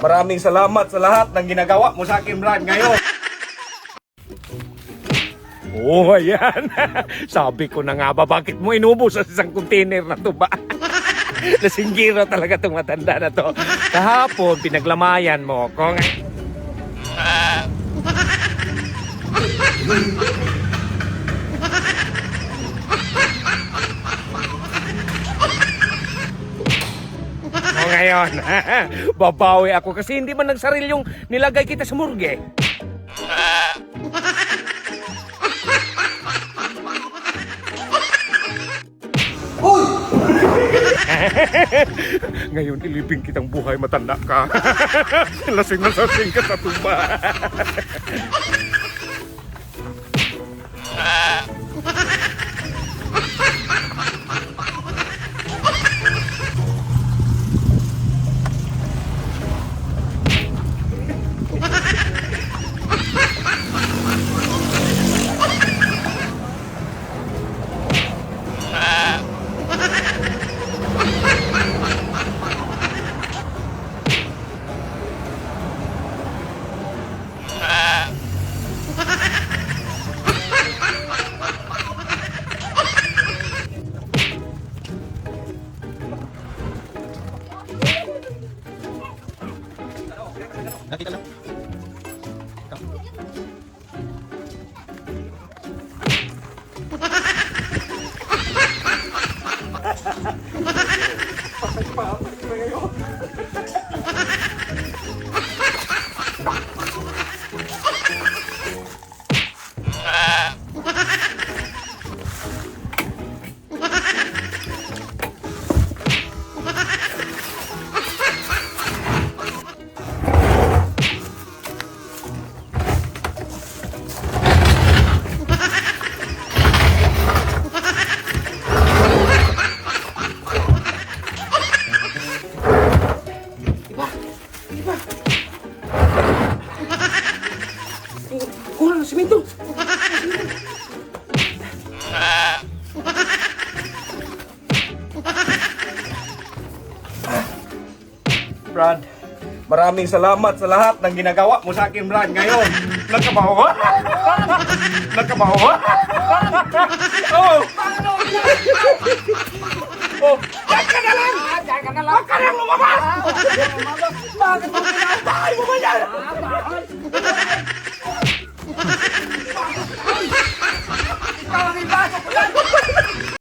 Maraming salamat sa lahat ng ginagawa mo sa akin, Brad, ngayon. Oh, ayan. Sabi ko na nga ba, bakit mo inubos sa isang container na to ba? Nasinggiro talaga itong matanda na to. Kahapon, pinaglamayan mo ko. O ngayon, babawi ako kasi hindi man nagsaril yung nilagay kita sa morgue. Ngayon, ilibing kitang buhay, matanda ka. Lasing na lasing ka sa tuba. Nakita lang. Kulang na simento. Brad, maraming salamat sa lahat ng ginagawa mo sa akin, Brad, ngayon. Nagkabawa? Nagkabawa? Oh! Oh! Diyan ka na lang! Diyan ka na lang. Huwag ka nang lumabas! Bakit mo Bahay mo ba yan?